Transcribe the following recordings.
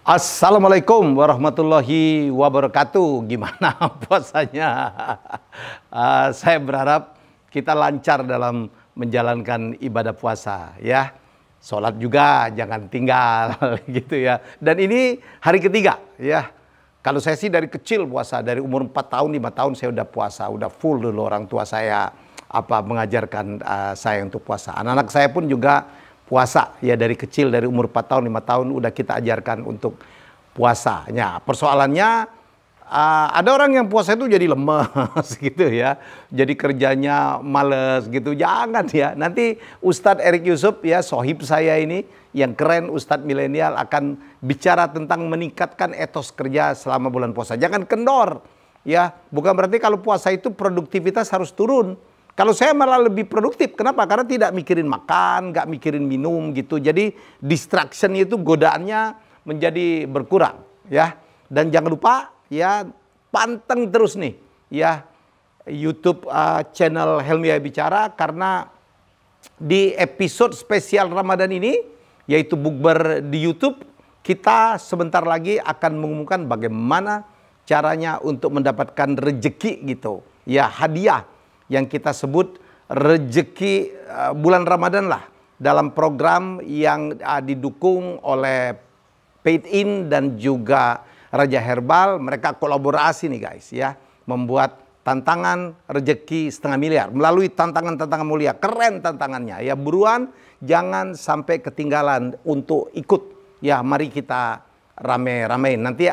Assalamualaikum warahmatullahi wabarakatuh. Gimana puasanya? Saya berharap kita lancar dalam menjalankan ibadah puasa ya. Sholat juga jangan tinggal gitu ya. Dan ini hari ketiga ya. Kalau saya sih dari kecil puasa, dari umur 4 tahun, 5 tahun saya udah puasa, udah full dulu orang tua saya mengajarkan saya untuk puasa. Anak-anak saya pun juga puasa ya, dari kecil, dari umur 4 tahun 5 tahun udah kita ajarkan untuk puasanya. Persoalannya ada orang yang puasa itu jadi lemes gitu ya, jadi kerjanya males gitu. Jangan ya, nanti Ustadz Erik Yusuf ya, sohib saya ini yang keren, Ustadz milenial, akan bicara tentang meningkatkan etos kerja selama bulan puasa. Jangan kendor ya, bukan berarti kalau puasa itu produktivitas harus turun. Kalau saya malah lebih produktif. Kenapa? Karena tidak mikirin makan, nggak mikirin minum gitu. Jadi distraction itu, godaannya menjadi berkurang ya. Dan jangan lupa ya, panteng terus nih ya YouTube channel Helmi Bicara, karena di episode spesial Ramadan ini, yaitu bukber di YouTube, kita sebentar lagi akan mengumumkan bagaimana caranya untuk mendapatkan rejeki gitu ya, hadiah yang kita sebut rejeki bulan Ramadan lah, dalam program yang didukung oleh Paid In dan juga Raja Herbal. Mereka kolaborasi nih guys ya, membuat tantangan rejeki 500 miliar melalui tantangan-tantangan mulia. Keren tantangannya ya, buruan jangan sampai ketinggalan untuk ikut ya. Mari kita rame-ramein. Nanti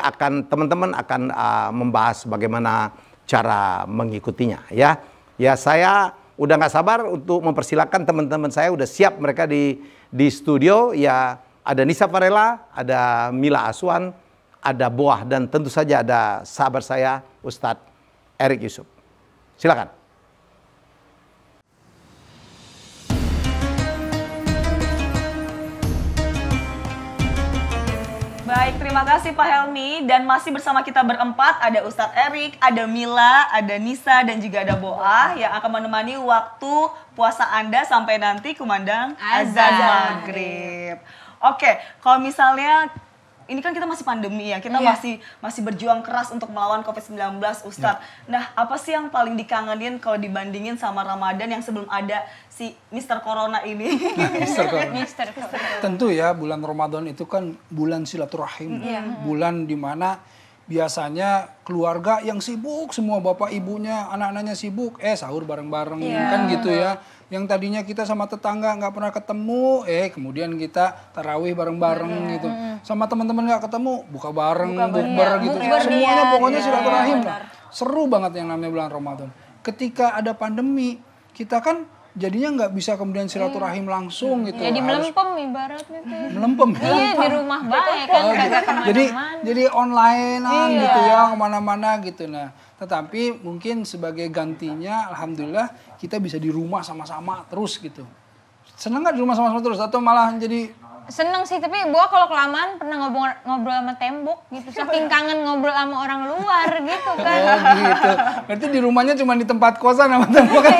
teman-teman akan membahas bagaimana cara mengikutinya ya. Ya, saya udah nggak sabar untuk mempersilahkan teman-teman saya, udah siap mereka di studio ya. Ada Nisa Farela, ada Mila Aswan, ada Boah, dan tentu saja ada sahabat saya Ustadz Erik Yusuf. Silakan. Baik, terima kasih Pak Helmi. Dan masih bersama kita berempat, ada Ustadz Erik, ada Mila, ada Nisa, dan juga ada Boah yang akan menemani waktu puasa Anda sampai nanti kumandang azan maghrib. Oke, kalau misalnya ini kan kita masih pandemi ya, kita masih berjuang keras untuk melawan COVID-19, Ustadz. Nah, apa sih yang paling dikangenin kalau dibandingin sama Ramadan yang sebelum ada si Mr. Corona ini? Mr. Corona. Tentu ya, bulan Ramadan itu kan bulan silaturahim. Bulan dimana biasanya keluarga yang sibuk, semua bapak ibunya, anak-anaknya sibuk, sahur bareng-bareng kan gitu ya. Yang tadinya kita sama tetangga nggak pernah ketemu, kemudian kita tarawih bareng-bareng gitu. Sama teman-teman nggak ketemu, buka bareng, bukber gitu. Semuanya pokoknya silaturahim lah. Seru banget yang namanya bulan Ramadan. Ketika ada pandemi, kita kan jadinya nggak bisa kemudian silaturahim langsung gitu. Jadi melempem ibaratnya tuh. Melempem. Iya, di rumah baik kan, kagak kemana-mana. Jadi online-an gitu ya, kemana-mana gitu. Nah, tetapi mungkin sebagai gantinya, alhamdulillah kita bisa di rumah sama-sama terus gitu. Seneng nggak di rumah sama-sama terus, atau malah jadi? Seneng sih, tapi gua kalau kelamaan pernah ngobrol sama tembok gitu. Saking kangen ngobrol sama orang luar gitu kan. Oh gitu. Berarti di rumahnya cuma di tempat kosan sama tembok kan?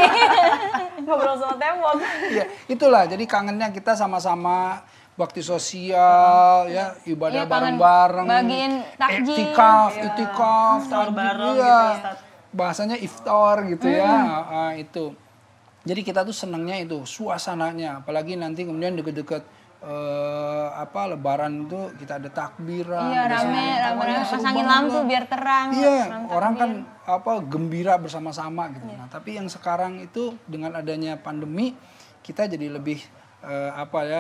Ngobrol sama tembok. Iya, itulah. Jadi kangennya kita sama-sama bakti sosial ya, ibadah bareng-bareng. Bagiin takjil. Itikaf, sahur bareng gitu, Ustaz. Bahasanya iftar gitu ya. Itu. Jadi kita tuh senangnya itu suasananya, apalagi nanti kemudian deket-deket Lebaran itu kita ada takbiran. Iya, rame, pasangin lampu biar terang. Iya, orang kan gembira bersama-sama gitu. Nah, tapi yang sekarang itu dengan adanya pandemi, kita jadi lebih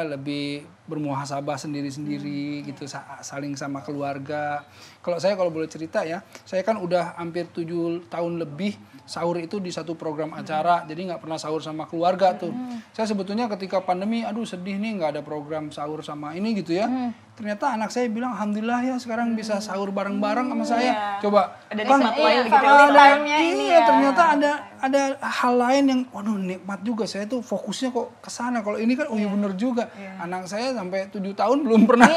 lebih bermuhasabah sendiri-sendiri gitu, saling sama keluarga. Kalau boleh cerita ya, saya kan udah hampir 7 tahun lebih sahur itu di satu program acara, jadi nggak pernah sahur sama keluarga tuh. Saya sebetulnya ketika pandemi, aduh sedih nih nggak ada program sahur sama ini gitu ya. Ternyata anak saya bilang, alhamdulillah ya sekarang bisa sahur bareng-bareng sama saya. Coba ada kan ternyata ada hal lain yang waduh nikmat juga. Saya tuh fokusnya kok ke sana. Kalau ini kan bener juga. Anak saya sampai 7 tahun belum pernah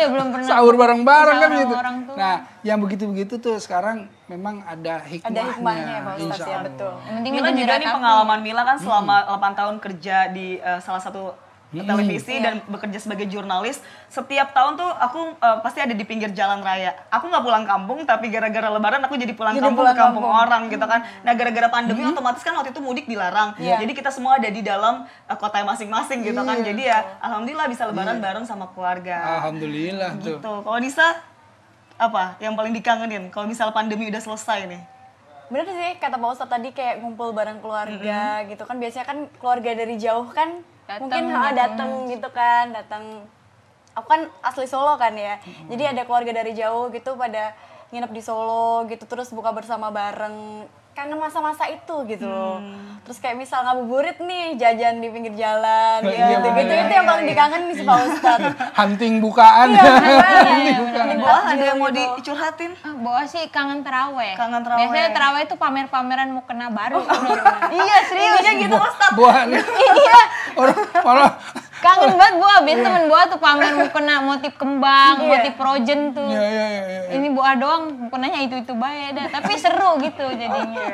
sahur bareng-bareng kan gitu. Nah, yang begitu-begitu tuh sekarang memang ada hikmahnya. Pak Ustadz ya, betul. Yang penting Mila juga nih, pengalaman Mila kan selama 8 tahun kerja di salah satu televisi dan bekerja sebagai jurnalis. Setiap tahun tuh aku pasti ada di pinggir jalan raya. Aku nggak pulang kampung, tapi gara-gara Lebaran aku jadi pulang kampung ke kampung orang gitu kan. Nah gara-gara pandemi otomatis kan waktu itu mudik dilarang. Jadi kita semua ada di dalam kota masing-masing gitu kan. Jadi ya alhamdulillah bisa Lebaran bareng sama keluarga. Alhamdulillah tuh. Gitu. Kalau Nisa apa yang paling dikangenin kalau misal pandemi udah selesai nih? Bener sih kata Pak Ustadz tadi, kayak ngumpul bareng keluarga gitu kan. Biasanya kan keluarga dari jauh kan mungkin datang gitu kan, aku kan asli Solo kan ya. Jadi ada keluarga dari jauh gitu pada nginep di Solo gitu, terus buka bersama bareng. Kangen masa-masa itu gitu loh. Terus kayak misal ngabuburit nih, jajan di pinggir jalan gitu. Itu yang paling dikangen nih si Pak Ustadz. Hunting bukaan. Boah ada yang mau dicurhatin? Boah sih kangen terawih. Kangen terawih. Biasanya terawih itu pamer-pameran mukena baru. Iya serius gitu Ustadz. Buah nih. Iya. Malah Kangen banget Boah, biasa temen Boah tuh pamer mukena motif kembang, motif projen tuh. Iya. Ini Boah doang mukenanya itu-itu bae dah, tapi seru gitu jadinya.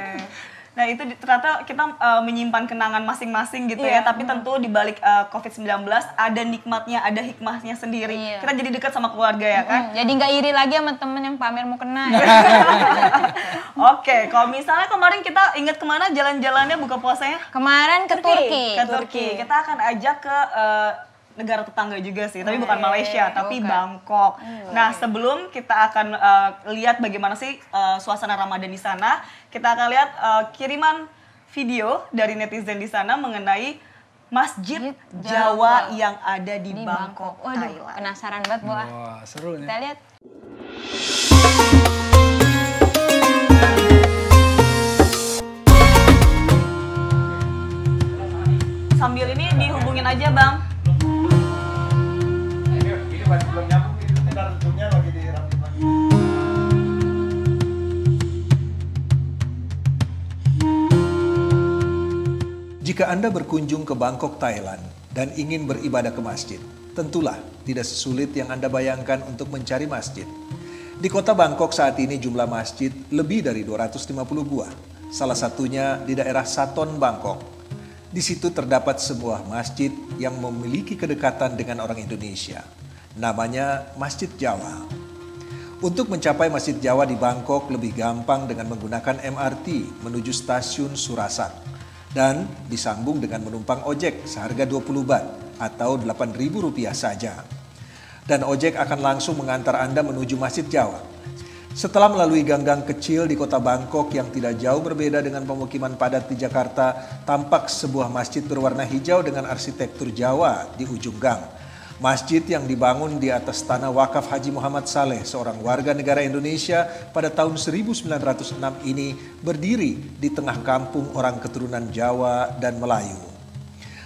Nah itu ternyata kita menyimpan kenangan masing-masing gitu ya, tapi tentu di balik COVID-19 ada nikmatnya, ada hikmahnya sendiri. Kita jadi dekat sama keluarga ya kan? Jadi nggak iri lagi sama temen yang pamer mukena. Oke, kalau misalnya kemarin kita ingat kemana jalan-jalannya buka puasanya? Kemarin ke Turki. Ke Turki. Kita akan ajak ke negara tetangga juga sih, tapi bukan Malaysia, tapi Bangkok. Nah, sebelum kita akan lihat bagaimana sih suasana Ramadan di sana, kita akan lihat kiriman video dari netizen di sana mengenai Masjid Jawa yang ada di Bangkok, Waduh, Thailand. penasaran banget Boah. wah, seru nih. Kita lihat. Sambil ini dihubungin aja, Bang. Ini masih belum nyambung, ini ntar zoomnya lagi dirapin lagi. Jika Anda berkunjung ke Bangkok, Thailand dan ingin beribadah ke masjid, tentulah tidak sesulit yang Anda bayangkan untuk mencari masjid. Di kota Bangkok saat ini jumlah masjid lebih dari 250 buah. Salah satunya di daerah Saton, Bangkok. Di situ terdapat sebuah masjid yang memiliki kedekatan dengan orang Indonesia. Namanya Masjid Jawa. Untuk mencapai Masjid Jawa di Bangkok lebih gampang dengan menggunakan MRT menuju stasiun Surasak dan disambung dengan menumpang ojek seharga 20 baht atau Rp8.000 saja. Dan ojek akan langsung mengantar Anda menuju Masjid Jawa. Setelah melalui gang-gang kecil di kota Bangkok yang tidak jauh berbeda dengan pemukiman padat di Jakarta, tampak sebuah masjid berwarna hijau dengan arsitektur Jawa di ujung gang. Masjid yang dibangun di atas tanah wakaf Haji Muhammad Saleh, seorang warga negara Indonesia pada tahun 1906 ini berdiri di tengah kampung orang keturunan Jawa dan Melayu.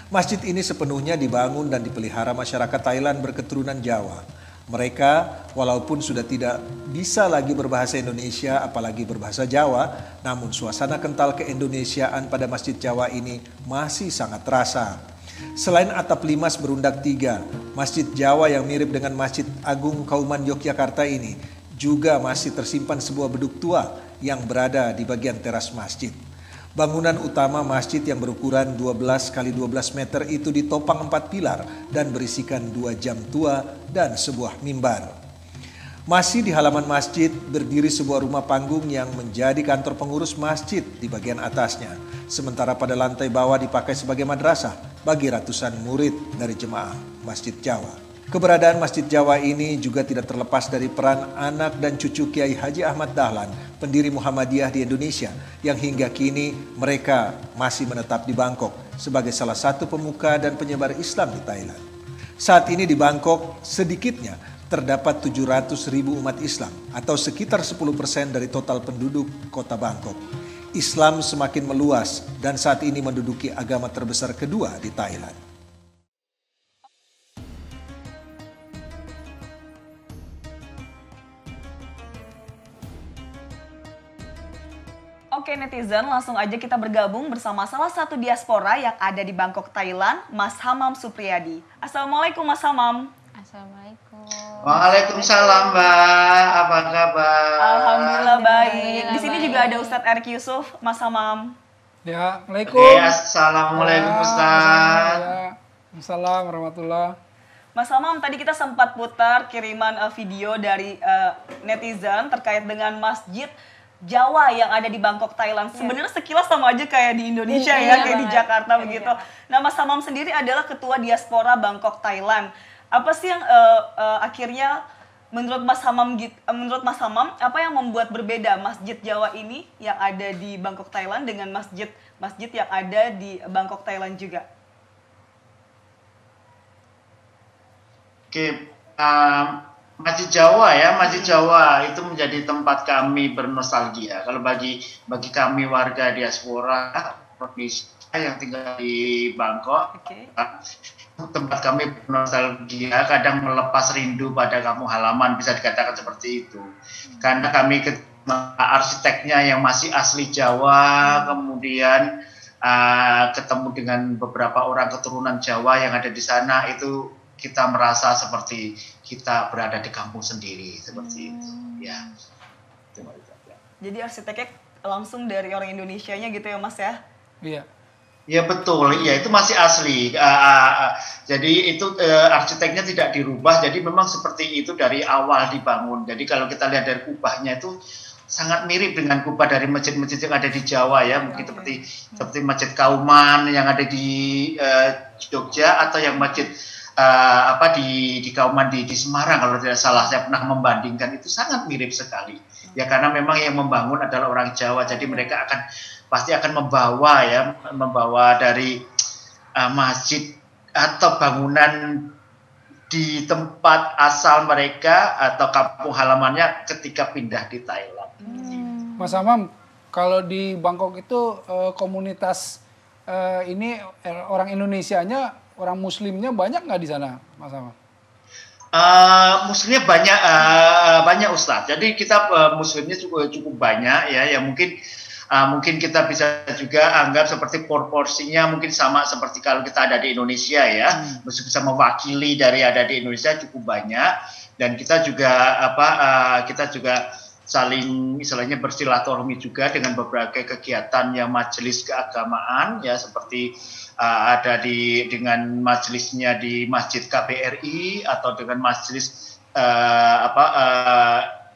Masjid ini sepenuhnya dibangun dan dipelihara masyarakat Thailand berketurunan Jawa. Mereka walaupun sudah tidak bisa lagi berbahasa Indonesia apalagi berbahasa Jawa, namun suasana kental keindonesiaan pada Masjid Jawa ini masih sangat terasa. Selain atap limas berundak 3, Masjid Jawa yang mirip dengan Masjid Agung Kauman Yogyakarta ini juga masih tersimpan sebuah beduk tua yang berada di bagian teras masjid. Bangunan utama masjid yang berukuran 12 x 12 meter itu ditopang 4 pilar dan berisikan 2 jam tua dan sebuah mimbar. Masih di halaman masjid berdiri sebuah rumah panggung yang menjadi kantor pengurus masjid di bagian atasnya. Sementara pada lantai bawah dipakai sebagai madrasah bagi ratusan murid dari jemaah Masjid Jawa. Keberadaan Masjid Jawa ini juga tidak terlepas dari peran anak dan cucu Kiai Haji Ahmad Dahlan, pendiri Muhammadiyah di Indonesia, yang hingga kini mereka masih menetap di Bangkok sebagai salah satu pemuka dan penyebar Islam di Thailand. Saat ini di Bangkok sedikitnya terdapat 700.000 umat Islam atau sekitar 10% dari total penduduk kota Bangkok. Islam semakin meluas dan saat ini menduduki agama terbesar kedua di Thailand. Oke netizen, langsung aja kita bergabung bersama salah satu diaspora yang ada di Bangkok, Thailand, Mas Hamam Supriyadi. Assalamualaikum Mas Hamam. Assalamualaikum. Waalaikumsalam Mbak, apa kabar? Alhamdulillah baik. Di sini juga ada Ustadz Erik Yusuf, Mas Hamam. Ya, Assalamualaikum. Assalamualaikum Ustaz. Assalamualaikum warahmatullahi. Mas Hamam, tadi kita sempat putar kiriman video dari netizen terkait dengan masjid Jawa yang ada di Bangkok, Thailand. Sebenarnya sekilas sama aja kayak di Indonesia ya, kayak di Jakarta begitu. Nah, Mas Hamam sendiri adalah ketua diaspora Bangkok, Thailand. Apa sih yang akhirnya menurut Mas Hamam apa yang membuat berbeda masjid Jawa ini yang ada di Bangkok, Thailand dengan masjid yang ada di Bangkok, Thailand juga? Oke, Masjid Jawa itu menjadi tempat kami bernostalgia. Kalau bagi kami warga diaspora Indonesia yang tinggal di Bangkok, tempat kami bernostalgia, kadang melepas rindu pada kampung halaman, bisa dikatakan seperti itu. Karena kami arsiteknya yang masih asli Jawa, kemudian ketemu dengan beberapa orang keturunan Jawa yang ada di sana, itu kita merasa seperti kita berada di kampung sendiri, seperti itu. Ya. Jadi arsiteknya langsung dari orang Indonesianya gitu ya, Mas ya? Iya. Ya betul, ya itu masih asli. Jadi itu arsiteknya tidak dirubah, jadi memang seperti itu dari awal dibangun. Jadi kalau kita lihat dari kubahnya itu sangat mirip dengan kubah dari masjid-masjid yang ada di Jawa ya, mungkin seperti Masjid Kauman yang ada di Jogja, atau yang masjid di Kauman di Semarang kalau tidak salah, saya pernah membandingkan, itu sangat mirip sekali. Ya karena memang yang membangun adalah orang Jawa, jadi mereka pasti akan membawa dari masjid atau bangunan di tempat asal mereka atau kampung halamannya ketika pindah di Thailand. Mas Hamam, kalau di Bangkok itu komunitas ini orang Indonesianya, orang Muslimnya banyak nggak di sana, Mas Hamam? Muslimnya banyak Ustadz. Jadi kita Muslimnya cukup banyak ya. Yang mungkin kita bisa juga anggap seperti proporsinya mungkin sama seperti kalau kita ada di Indonesia ya. Mesti bisa mewakili dari ada di Indonesia cukup banyak. Dan kita juga saling istilahnya bersilaturahmi juga dengan berbagai kegiatan yang majelis keagamaan ya, seperti ada dengan majelisnya di Masjid KBRI atau dengan majelis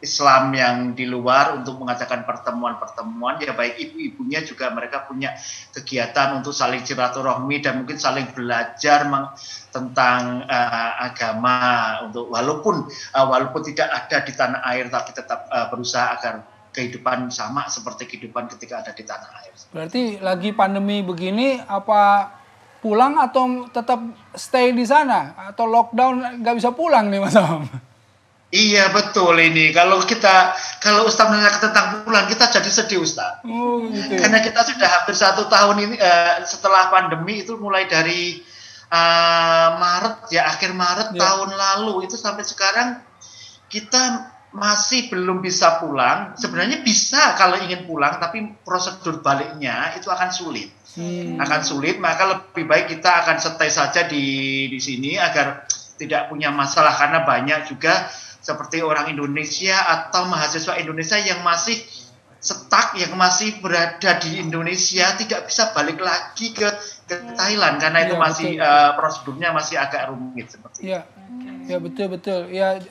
Islam yang di luar untuk mengadakan pertemuan-pertemuan ya, baik ibu-ibunya juga mereka punya kegiatan untuk saling silaturahmi dan mungkin saling belajar tentang agama, untuk walaupun tidak ada di tanah air tapi tetap berusaha agar kehidupan sama seperti kehidupan ketika ada di tanah air. Berarti lagi pandemi begini, apa pulang atau tetap stay di sana? Atau lockdown nggak bisa pulang nih Mas Hamam? Iya betul ini. Kalau Ustaz menanyakan tentang pulang, kita jadi sedih Ustaz. Oh, gitu. Karena kita sudah hampir 1 tahun ini setelah pandemi itu mulai dari akhir Maret tahun lalu itu sampai sekarang kita masih belum bisa pulang. Sebenarnya bisa kalau ingin pulang, tapi prosedur baliknya itu akan sulit. Maka lebih baik kita akan stay saja di sini agar tidak punya masalah, karena banyak juga seperti orang Indonesia atau mahasiswa Indonesia yang masih stuck, yang masih berada di Indonesia, tidak bisa balik lagi ke Thailand karena itu masih prosedurnya masih agak rumit seperti itu. Ya betul. Ya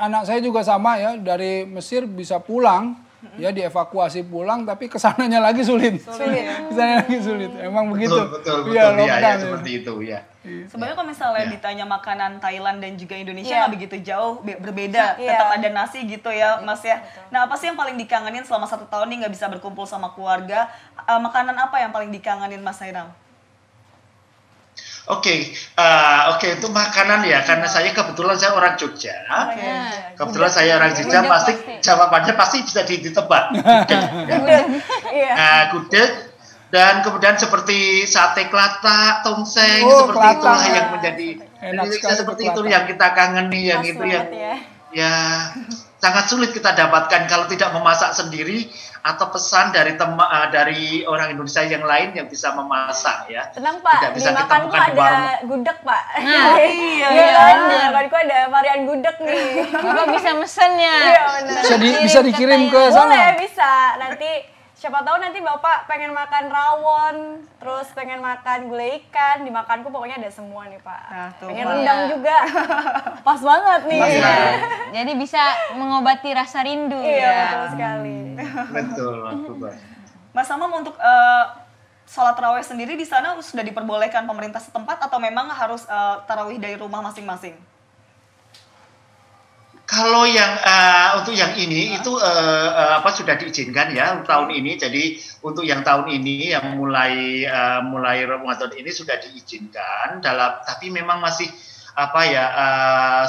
anak saya juga sama ya, dari Mesir bisa pulang, ya dievakuasi pulang, tapi kesananya lagi sulit. Kesananya lagi sulit. Emang begitu. Betul. Ya, seperti itu ya. Sebenarnya kalau misalnya ditanya makanan Thailand dan juga Indonesia nggak begitu jauh, berbeda, tetap ada nasi gitu ya Mas ya. Nah, apa sih yang paling dikangenin selama 1 tahun ini nggak bisa berkumpul sama keluarga? Makanan apa yang paling dikangenin Mas Hairam? Oke, untuk makanan ya, karena kebetulan saya orang Jogja. Kebetulan saya orang Jogja, pasti jawabannya pasti bisa ditebak. Gudeg. Dan kemudian seperti sate kelatak, tongseng, seperti itulah yang menjadi seperti itu yang kita kangeni, yang itu yang ya sangat sulit kita dapatkan kalau tidak memasak sendiri atau pesan dari orang Indonesia yang lain yang bisa memasak ya. Tenang Pak, di makanku ada gudeg Pak. Nah, iya. Makanku ada varian gudeg nih. Bapak bisa mesen ya. Iya benar. Bisa dikirim ke sana. Boleh, bisa. Nanti siapa tahu nanti Bapak pengen makan rawon, terus pengen makan gulai ikan, di makanku pokoknya ada semua nih Pak. Nah, tuh, pengen Pak. rendang juga, pas banget nih. Iya. Jadi bisa mengobati rasa rindu. Iya, ya. betul sekali. Betul, betul. Mas Amam, untuk sholat tarawih sendiri di sana sudah diperbolehkan pemerintah setempat atau memang harus tarawih dari rumah masing-masing? Kalau yang untuk yang ini itu sudah diizinkan ya untuk tahun ini. Jadi untuk yang tahun ini yang mulai Ramadan ini sudah diizinkan tapi memang masih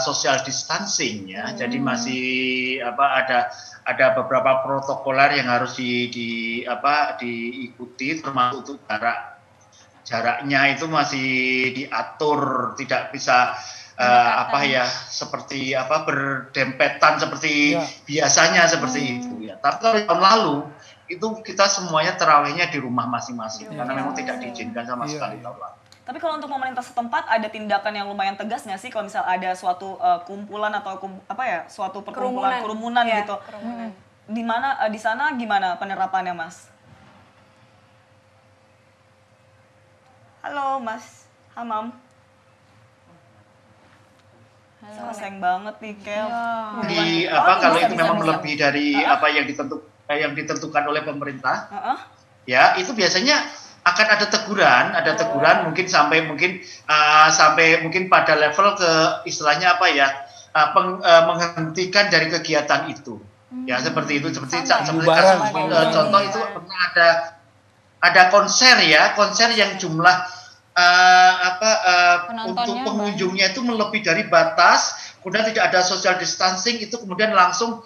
social distancing ya. Jadi masih ada beberapa protokoler yang harus diikuti, termasuk untuk jaraknya itu masih diatur, tidak bisa seperti berdempetan seperti biasanya seperti itu ya. Tapi kalau tahun lalu itu kita semuanya tarawihnya di rumah masing-masing karena memang tidak diizinkan sama sekali tahun lalu. Tapi kalau untuk pemerintah setempat ada tindakan yang lumayan tegas nggak sih kalau misal ada suatu kumpulan atau suatu kerumunan gitu. Kerumunan. Di mana di sana gimana penerapannya, Mas? Halo, Mas Hamam. Sayang banget nih, Kel. Kalau itu memang lebih dari yang ditentukan oleh pemerintah, ya itu biasanya akan ada teguran mungkin sampai pada level ke istilahnya menghentikan dari kegiatan itu, ya seperti itu contoh itu pernah ada konser yang jumlah untuk pengunjungnya itu melebihi dari batas, kemudian tidak ada social distancing, itu kemudian langsung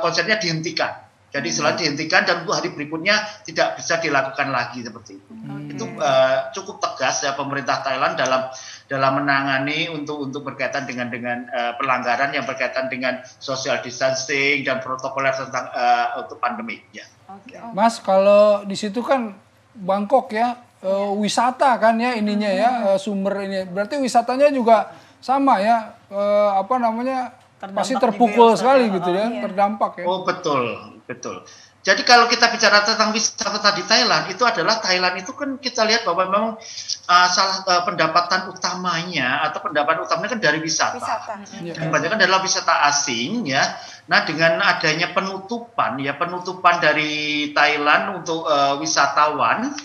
konsernya dihentikan. Jadi setelah dihentikan dan untuk hari berikutnya tidak bisa dilakukan lagi seperti itu. Itu cukup tegas ya pemerintah Thailand dalam menangani untuk berkaitan dengan pelanggaran yang berkaitan dengan social distancing dan protokoler tentang untuk pandemi ya. Mas, kalau di situ kan Bangkok ya, wisata kan ya ininya ya, sumber ini. Berarti wisatanya juga sama ya, pasti terpukul sekali gitu ya, terdampak ya. Oh betul. Jadi kalau kita bicara tentang wisata di Thailand, itu adalah Thailand itu kan kita lihat bahwa memang pendapatan utamanya kan dari wisata. Dan banyak kan adalah wisata asing ya. Nah dengan adanya penutupan dari Thailand untuk wisatawan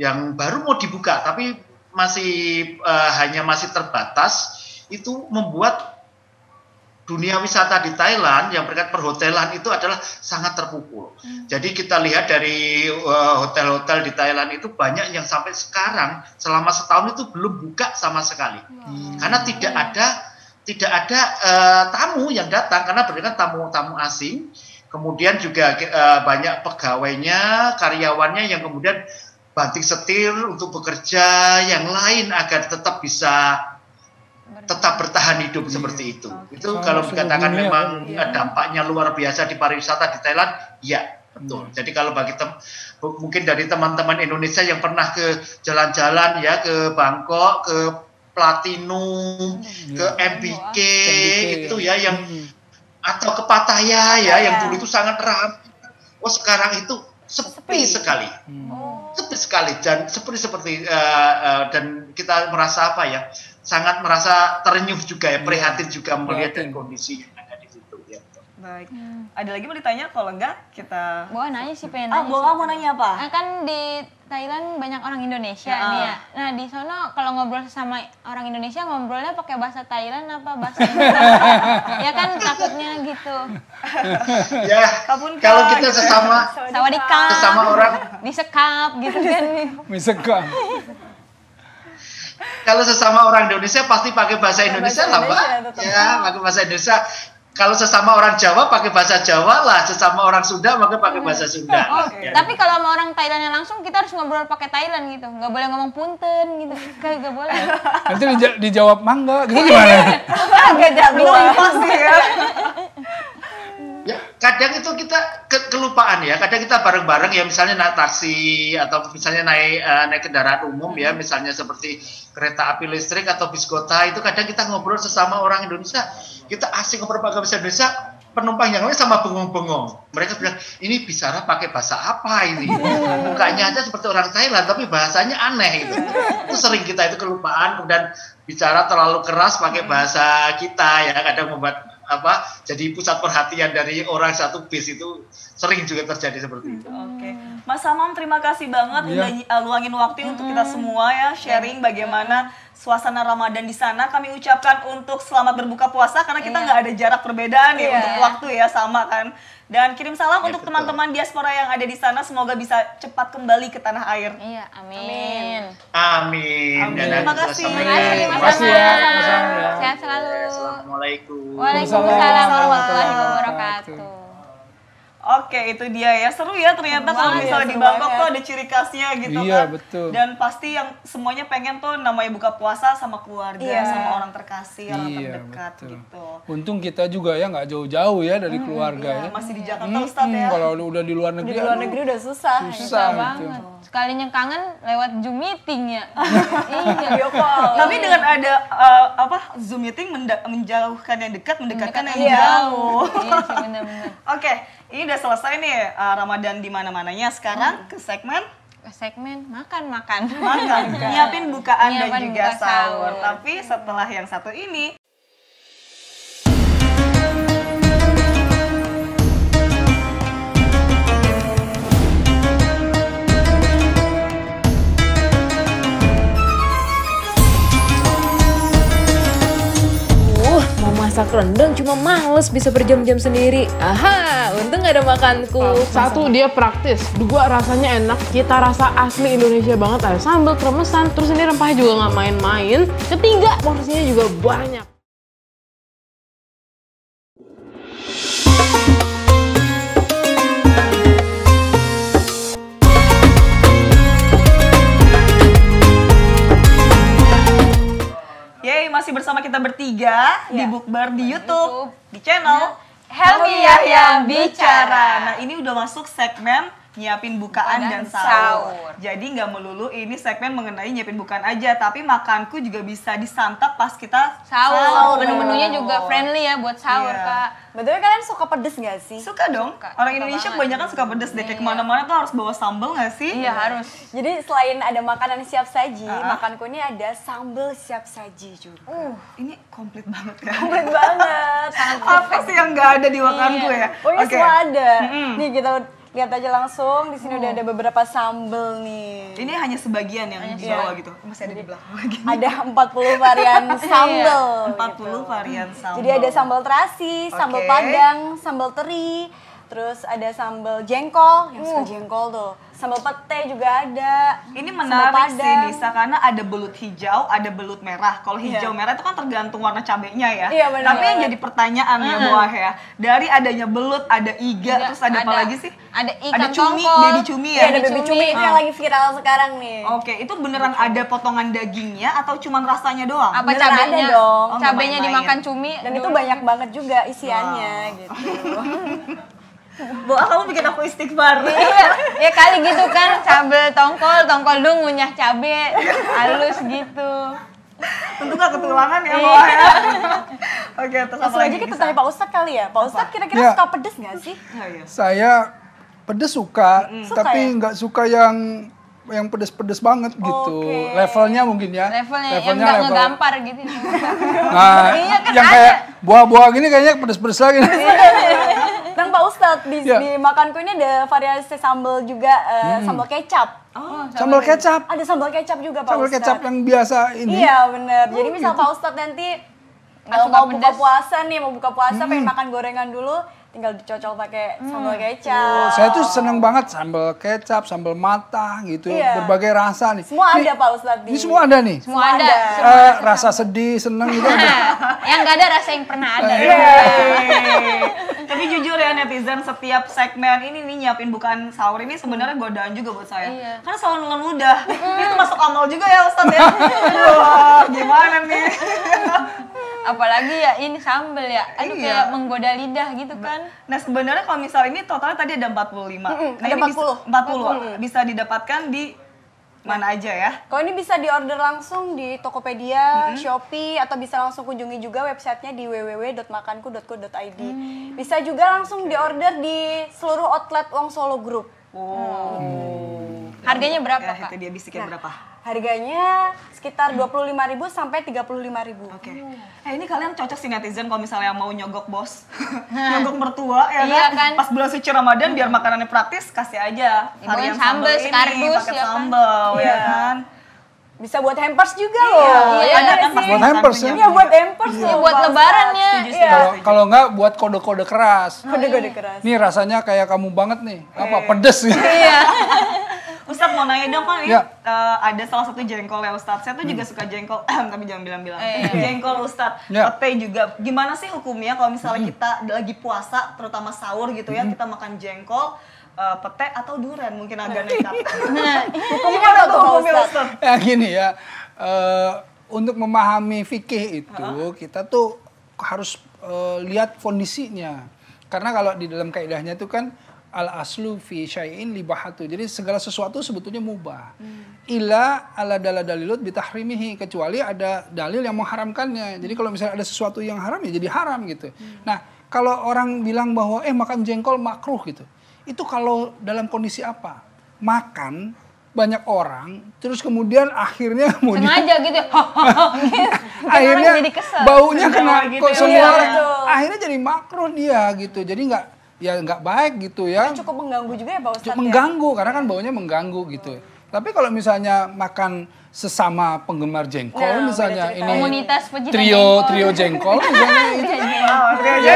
yang baru mau dibuka tapi masih terbatas, itu membuat dunia wisata di Thailand yang berkaitan perhotelan itu adalah sangat terpukul. Jadi kita lihat dari hotel-hotel di Thailand itu banyak yang sampai sekarang selama setahun itu belum buka sama sekali. Karena tidak ada tamu yang datang karena berkaitan tamu-tamu asing. Kemudian juga banyak pegawainya, karyawannya yang kemudian banting setir untuk bekerja yang lain agar tetap bertahan hidup seperti itu. Itu kalau dikatakan memang dampaknya luar biasa di pariwisata di Thailand, ya betul. Jadi kalau mungkin dari teman-teman Indonesia yang pernah ke jalan-jalan ya ke Bangkok, ke Platinum, ke MBK itu ya yang atau ke Pattaya ya yang dulu itu sangat ramai. Sekarang itu sepi sekali. Sepi sekali dan seperti dan kita merasa sangat merasa terenyuh juga ya, prihatin juga melihat kondisi yang ada di situ ya. Baik. Ada lagi mau ditanya? Kalau enggak kita Boa nanya sih, pengen nanya. Boa mau nanya apa? Kan di Thailand banyak orang Indonesia nih ya. Nah di sono kalau ngobrol sama orang Indonesia ngobrolnya pakai bahasa Thailand apa bahasa Indonesia? Ya kan takutnya gitu. Ya. Kalau kita sesama orang disekap gitu kan. Disekap. Kalau sesama orang Indonesia pasti pakai bahasa Indonesia lah, Pak. Ya, pakai bahasa Indonesia. Kalau sesama orang Jawa pakai bahasa Jawa lah, sesama orang Sunda pakai bahasa Sunda. Ya. Tapi kalau sama orang Thailandnya langsung kita harus ngobrol pakai Thailand gitu, nggak boleh ngomong punten gitu, nggak boleh. Nanti dijawab mangga, gitu gimana? Agak jago pasti ya. Ya, kadang itu kita kelupaan ya. Kadang kita bareng-bareng ya, misalnya naik taksi atau misalnya naik kendaraan umum ya, misalnya seperti kereta api listrik atau bis kota, itu kadang kita ngobrol sesama orang Indonesia. Kita asing ngobrol pakai bahasa Indonesia, penumpang yang lain sama bengong-bengong. Mereka bilang, ini bicara pakai bahasa apa ini? Mukanya aja seperti orang Thailand, tapi bahasanya aneh gitu. Itu sering kita itu kelupaan, kemudian bicara terlalu keras pakai bahasa kita ya, kadang membuat jadi pusat perhatian dari orang satu bis itu sering juga terjadi seperti itu. Oke. Mas Hamam, terima kasih banget udah luangin waktu untuk kita semua ya sharing bagaimana suasana Ramadan di sana. Kami ucapkan untuk selamat berbuka puasa karena kita nggak ada jarak perbedaan ya untuk waktu ya, sama kan. Dan kirim salam untuk teman-teman diaspora yang ada di sana, semoga bisa cepat kembali ke tanah air. Iya, amin. Amin. Terima kasih. Terima Mas kasih ya, Mas Mas Hamam ya. Sehat selalu. Assalamualaikum. Waalaikumsalam warahmatullahi wabarakatuh. Oke, itu dia ya. Seru ya ternyata kalau misalnya di Bangkok tuh ada ciri khasnya gitu Iya, kan. betul. Dan pasti yang semuanya pengen tuh namanya buka puasa sama keluarga, sama orang terkasih, orang terdekat betul. gitu. Untung kita juga ya nggak jauh-jauh ya dari keluarga ya. Masih di Jakarta Ustadz ya. Kalau udah di luar negeri, Di luar negeri udah susah. susah gitu. Banget. Sekalinya kangen lewat Zoom meeting ya. Iya. Video call. Tapi dengan ada Zoom meeting menjauhkan yang dekat, mendekatkan yang Iya. jauh. Iya sih benar-benar. Oke, ini udah selesai nih Ramadan di mana-mananya. Sekarang ke segmen Segmen makan. makan, nyiapin bukaan dan Nyiapin juga buka sahur. sahur. Tapi setelah yang satu ini, Mau masak rendang cuma males bisa berjam-jam sendiri. Aha, untung gak ada makanku. Satu, dia praktis. Dua, rasanya enak. Cita rasa asli Indonesia banget. Ada sambal, kremesan. Terus ini rempahnya juga nggak main-main. Ketiga, porsinya juga banyak. Yeay, masih bersama kita bertiga di Bukber di YouTube, di channel Helmi Yahya Bicara. Nah, ini udah masuk segmen nyiapin bukaan dan sahur. Jadi nggak melulu ini segmen mengenai nyiapin bukaan aja, tapi makanku juga bisa disantap pas kita Sahur. Menu-menunya juga friendly ya buat sahur, Iya. Kak. Betul, kalian suka pedes gak sih? Suka dong. Orang Indonesia kebanyakan suka pedes deh. Kayak kemana-mana tuh harus bawa sambal nggak sih? Iya, harus. Jadi selain ada makanan siap saji, makanku ini ada sambal siap saji juga. Ini komplit banget kan? Komplit banget. Apa sih yang nggak ada di makanku ya? Oh, ini Oke. semua ada. Nih kita lihat aja langsung. Di sini udah ada beberapa sambal nih. Ini hanya sebagian yang di bawah gitu. Masih ada di belakang lagi. Ada 40 varian sambal. 40 varian sambal. Jadi ada sambal terasi, sambal Oke. padang, sambal teri, terus ada sambal jengkol, yang suka jengkol tuh. Sambal pete juga ada. Ini Sambal menarik sih padang. Nisa, karena ada belut hijau, ada belut merah. Kalau hijau merah itu kan tergantung warna cabenya ya. Iya, benar Tapi yang banget. jadi pertanyaan ya Boah ya, dari adanya belut, ada iga, terus ada apa lagi sih? Ada ikan cumi, tongkol. baby cumi Iya, ya. ada baby cumi itu yang lagi viral sekarang nih. Oke, itu beneran ada potongan dagingnya atau cuman rasanya doang? Apa Beneran cabenya? ada dong. Oh, nggak Cabenya main-main. dimakan cumi. Dan itu banyak banget juga isiannya gitu. Boah, kamu bikin aku istighfar. Ya kali gitu kan, sambal tongkol dong ngunyah cabe halus gitu. Tentu gak ketulangan ya Boah ya. Oke, terus apa Langsung lagi? aja kita tanya Pak Ustadz kali ya. Pak Ustadz kira-kira Ya. suka pedes nggak sih? Saya pedes suka, tapi ya? nggak suka yang pedes-pedes banget gitu. Oke. Levelnya mungkin ya. Levelnya yang nggak ngegampar gitu. Nah, Iya kan yang ada. kayak buah-buah gini kayaknya pedes-pedes lagi. Dan Pak Ustadz di makanku ini ada variasi sambal juga, sambal kecap. Sambal kecap. Ada sambal kecap juga Pak Sambal Ustadz. kecap yang biasa ini. Iya bener. Jadi misal Pak Ustadz nanti kalau suka mau buka pedas. puasa nih, mau buka puasa pengen makan gorengan dulu, tinggal dicocol pakai sambal kecap. Saya tuh seneng banget sambal kecap, sambal matah gitu, Iya. berbagai rasa nih. Semua Nih, ada Pak Ustadz. Ini semua ada nih. Semua ada. Rasa sedih, seneng gitu ada. Yang nggak ada rasa yang pernah ada. Tapi jujur ya netizen, setiap segmen ini nih nyiapin bukaan sahur ini sebenarnya godaan juga buat saya. Iya. Karena selalu nelen ludah. Itu masuk amal juga ya Ustadz ya. Wah, gimana nih? Apalagi ya ini sambel ya. Aduh Iya. kayak menggoda lidah gitu kan. Nah sebenarnya kalau misal ini totalnya tadi ada 45. Nah ada ini 40. Bisa 40. Bisa didapatkan di Mana aja ya? Kalau ini bisa diorder langsung di Tokopedia, Shopee, atau bisa langsung kunjungi juga websitenya di www.makanku.co.id. Bisa juga langsung diorder di seluruh outlet Wong Solo Group. Harganya berapa, Ya, Kak? itu dia bisiknya berapa? Harganya sekitar 25.000 sampai 35.000. Oke. Ini kalian cocok sih netizen kalau misalnya mau nyogok bos, nyogok mertua ya Iya kan? kan? Pas bulan suci Ramadan biar makanannya praktis, kasih aja varian sambal, ini, sekardus, pakai ya kan? sambal ya kan? Bisa buat hampers juga loh. Iya, Ada kan sih. pasti Buat hampers ya? Iya, buat hampers loh. Buat Pak lebaran Ustadz. ya. Iya. Kalau enggak buat kode-kode keras. Kode-kode keras. Nih rasanya kayak kamu banget nih. Apa pedes gitu. Ustadz mau nanya dong kan ini Ya. ada salah satu jengkol ya Ustadz. Saya tuh juga suka jengkol, tapi jangan bilang-bilang. Jengkol Ustadz, Ya. pete juga. Gimana sih hukumnya kalau misalnya kita lagi puasa, terutama sahur gitu ya, kita makan jengkol, pete atau durian mungkin agak nekat. Hukumnya apa tuh, Pak hukumnya, Ustadz? Ya gini ya, untuk memahami fikih itu kita tuh harus lihat kondisinya. Karena kalau di dalam kaidahnya itu kan al aslu fi syai'in libahatu. Jadi segala sesuatu sebetulnya mubah. Ila ala dalilut bitahrimihi, kecuali ada dalil yang mengharamkannya. Jadi kalau misalnya ada sesuatu yang haram ya jadi haram gitu. Nah, kalau orang bilang bahwa makan jengkol makruh gitu. Itu kalau dalam kondisi apa? Makan banyak orang, terus kemudian akhirnya Sengaja gitu. akhirnya jadi kesel. baunya kena gitu kok ya. semua Iya, orang. betul. Akhirnya jadi makruh dia gitu. Jadi nggak baik gitu ya. Cukup mengganggu juga ya Pak Ustadz. Mengganggu karena kan baunya mengganggu gitu. Tapi kalau misalnya makan sesama penggemar jengkol, Nah, misalnya beda cerita. ini Komunitas pecinta trio jengkol, misalnya itu, Ya,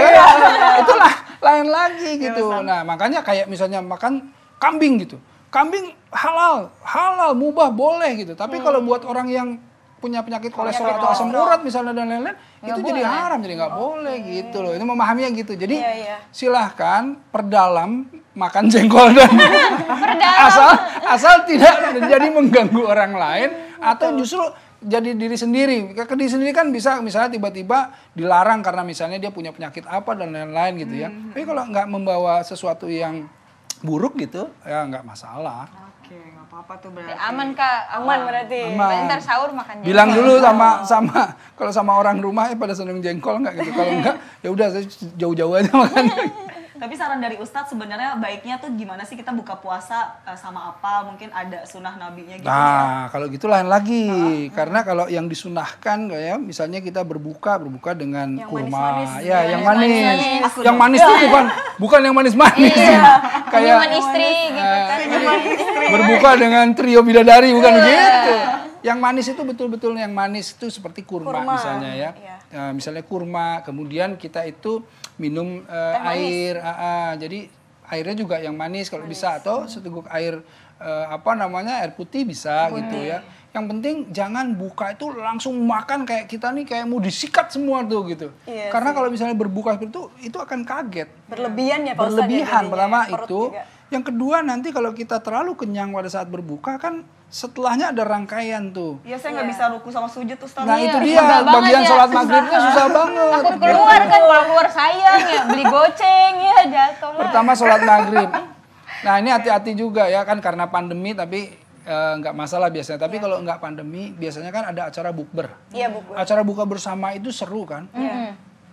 itulah lain lagi gitu. Nah makanya kayak misalnya makan kambing gitu, kambing halal mubah boleh gitu. Tapi kalau buat orang yang punya penyakit kolesterol atau asam urat misalnya dan lain-lain, itu jadi haram, jadi nggak boleh gitu loh. Itu memahaminya gitu. Jadi silahkan perdalam makan jengkol dan asal tidak jadi mengganggu orang lain atau justru jadi diri sendiri. Ke diri sendiri kan bisa misalnya tiba-tiba dilarang karena misalnya dia punya penyakit apa dan lain-lain gitu ya. Tapi kalau nggak membawa sesuatu yang buruk gitu, ya nggak masalah. Oke, nggak apa-apa tuh berarti. Aman, Kak. Aman berarti. Aman. Ntar sahur makan jengkol. Bilang dulu sama kalau sama orang rumah pada seneng jengkol nggak gitu. Kalau enggak ya udah saya jauh-jauh aja makan. Tapi saran dari Ustadz sebenarnya baiknya tuh gimana sih kita buka puasa sama apa? Mungkin ada sunnah nabinya gitu ya? Nah, kalau gitu lain lagi. Karena kalau yang disunahkan kayak misalnya kita berbuka dengan Yang kurma. manis-manis. Ya, yang manis. manis. Yang manis itu bukan yang manis-manis. Kayak Minuman istri gitu kan. berbuka dengan trio bidadari bukan gitu. Yang manis itu betul-betul yang manis itu seperti kurma misalnya ya. Nah, misalnya kurma, kemudian kita itu minum air, jadi airnya juga yang manis kalau bisa atau seteguk air air putih bisa gitu ya. Yang penting jangan buka itu langsung makan kayak kita nih kayak mau disikat semua tuh gitu. Iya Karena kalau misalnya berbuka seperti itu akan kaget. Berlebihan ya Pak Ustadz. Berlebihan ya, pertama jadinya. Perut itu. juga. Yang kedua nanti kalau kita terlalu kenyang pada saat berbuka kan setelahnya ada rangkaian tuh. Ya saya nggak bisa ruku sama sujud Ustadz. Nah Iya, itu dia susah banget bagian ya. sholat maghribnya susah banget. Takut keluar kan, kalau keluar sayang ya, beli goceng ya jatuh lah. Pertama sholat maghrib. Nah ini hati-hati juga ya kan karena pandemi tapi nggak masalah biasanya. Tapi kalau nggak pandemi biasanya kan ada acara bukber. Iya Bu. Acara buka bersama itu seru kan.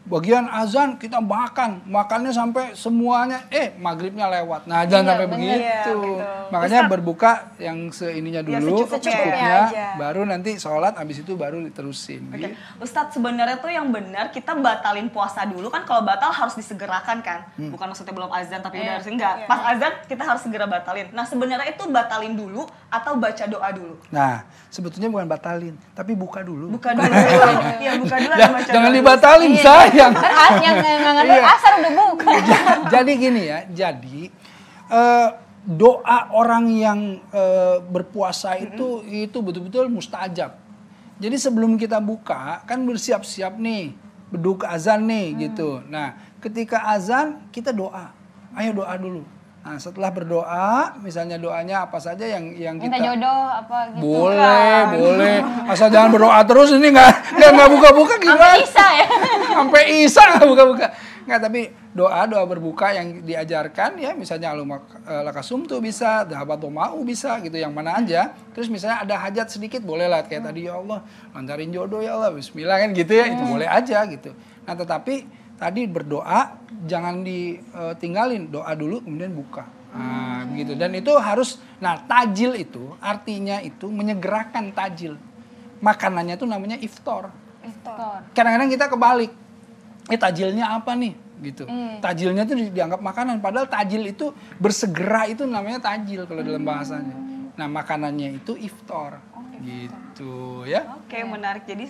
Bagian azan kita makannya sampai semuanya maghribnya lewat. Nah jangan sampai begitu. Iya, betul. Makanya berbuka yang seininya dulu, secukupnya aja. baru nanti sholat, habis itu baru diterusin. Oke. Gitu. Ustadz sebenarnya tuh yang benar kita batalin puasa dulu kan, kalau batal harus disegerakan kan, bukan maksudnya belum azan tapi udah harus enggak. Pas azan kita harus segera batalin. Nah sebenarnya itu batalin dulu atau baca doa dulu? Nah sebetulnya bukan batalin, tapi buka dulu. Buka dulu. Iya buka dulu. Jangan baca jangan doa. dibatalin sayang. Kan yang ngerti asar udah buka. Jadi gini ya, doa orang yang berpuasa itu betul-betul mustajab. Jadi sebelum kita buka kan bersiap-siap nih, beduk azan nih gitu. Nah ketika azan kita doa, ayo doa dulu. Nah setelah berdoa, misalnya doanya apa saja yang Minta kita jodoh apa gitu. boleh, asal jangan berdoa terus ini nggak buka-buka gimana? Sampai Isa ya. Sampai Isa nggak buka-buka. Enggak, tapi doa berbuka yang diajarkan ya, misalnya lakasum tuh bisa, dhahabat mau bisa gitu, yang mana aja. Terus misalnya ada hajat sedikit boleh lah, kayak tadi ya Allah lancarin jodoh ya Allah, bismillah kan gitu ya, itu boleh aja gitu. Nah tetapi tadi berdoa jangan ditinggalin, doa dulu kemudian buka. Nah, gitu. Dan itu harus, nah tajil itu artinya itu menyegerakan tajil. Makanannya itu namanya iftar. Kadang-kadang kita kebalik. Tajilnya apa nih? Gitu. Tajilnya itu dianggap makanan, padahal tajil itu bersegera, itu namanya tajil kalau dalam bahasanya. Nah, makanannya itu iftar. Gitu ya. Oke, menarik. Jadi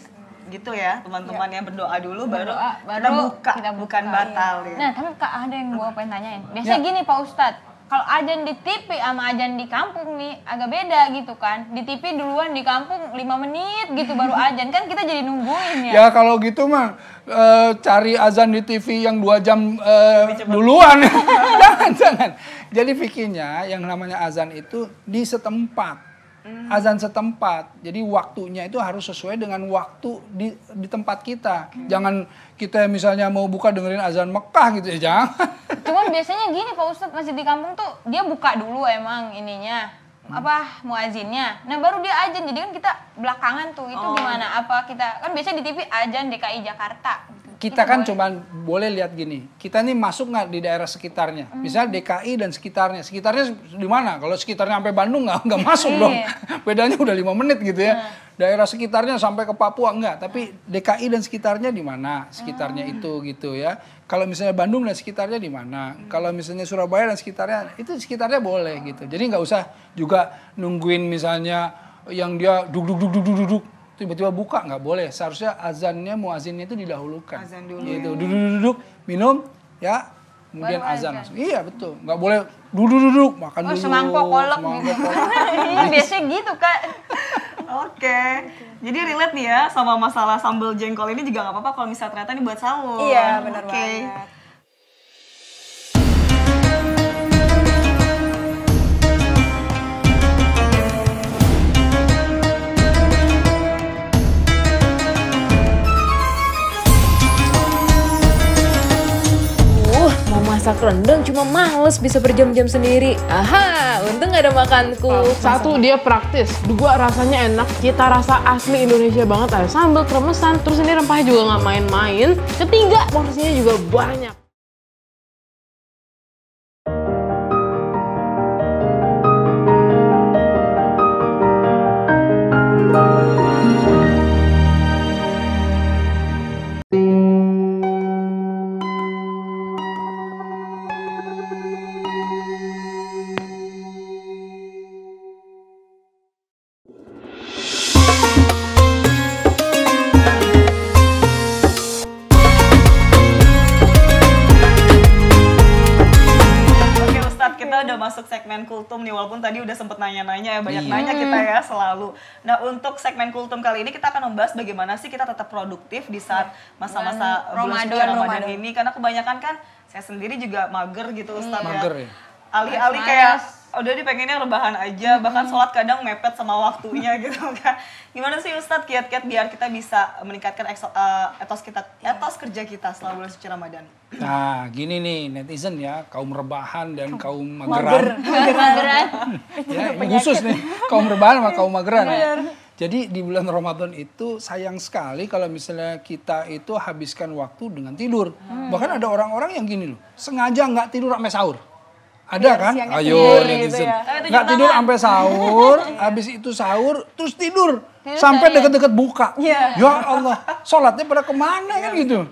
gitu ya, teman-teman yang berdoa dulu baru kita buka, bukan batal ya. Nah, tapi Kak ada yang gua pengen tanyain. Biasanya gini Pak Ustadz, kalau ajan di TV sama ajan di kampung nih agak beda gitu kan. Di TV duluan, di kampung 5 menit gitu baru ajan. Kan kita jadi nungguin ya. Ya kalau gitu mah cari azan di TV yang 2 jam duluan. Jangan. Jadi fikirnya yang namanya azan itu di setempat. Azan setempat. Jadi waktunya itu harus sesuai dengan waktu di tempat kita. Jangan kita misalnya mau buka dengerin azan Mekah gitu ya, jangan. Cuman biasanya gini Pak Ustadz, masih di kampung tuh dia buka dulu emang ininya. Muazinnya. Nah baru dia azan. Jadi kan kita belakangan tuh. Itu gimana? Apa kita kan biasanya di TV azan DKI Jakarta. Kita kan cuman boleh lihat gini, kita nih masuk nggak di daerah sekitarnya, misalnya DKI dan sekitarnya di mana? Kalau sekitarnya sampai Bandung nggak masuk dong, bedanya udah 5 menit gitu ya. Daerah sekitarnya sampai ke Papua enggak, tapi DKI dan sekitarnya di mana? Sekitarnya itu gitu ya. Kalau misalnya Bandung dan sekitarnya di mana? Kalau misalnya Surabaya dan sekitarnya, itu sekitarnya boleh gitu. Jadi nggak usah juga nungguin misalnya yang dia duduk tiba-tiba buka, nggak boleh. Seharusnya azannya, muazinnya itu didahulukan. Azan dulu. Gitu. Duduk, minum, ya, kemudian azan langsung. Iya betul, nggak boleh duduk, makan dulu. Semangkok kolak gitu. Iya biasanya gitu Kak. Oke. Jadi relate nih ya sama masalah sambal jengkol ini juga nggak apa-apa kalau misalnya ternyata ini buat sahur. Iya benar banget. Masak rendang cuma males bisa berjam-jam sendiri. Aha, untung gak ada makanku. 1 dia praktis, 2 rasanya enak, cita rasa asli Indonesia banget, ada sambal kremesan, terus ini rempahnya juga nggak main-main. 3 porsinya juga banyak. Masuk segmen kultum nih, walaupun tadi udah sempet nanya-nanya ya, banyak nanya kita ya selalu. Nah untuk segmen kultum kali ini kita akan membahas bagaimana sih kita tetap produktif di saat masa-masa bulan suci Ramadan ini, karena kebanyakan kan saya sendiri juga mager gitu Ustadz ya. Alih-alih kayak udah pengennya rebahan aja, bahkan sholat kadang mepet sama waktunya gitu kan. Gimana sih Ustadz kiat-kiat biar kita bisa meningkatkan etos kerja kita selama bulan suci Ramadan? Nah gini nih netizen ya, kaum rebahan dan kaum mageran. Ya, ini khusus nih, kaum rebahan sama kaum mageran. Jadi di bulan Ramadan itu sayang sekali kalau misalnya kita itu habiskan waktu dengan tidur. Bahkan ada orang-orang yang gini loh, sengaja nggak tidur sampai sahur. Ada kan? Ayo netizen. Nggak tidur sampai sahur, habis itu sahur, terus tidur. Sampai deket-deket buka. Ya Allah, sholatnya pada kemana kan gitu.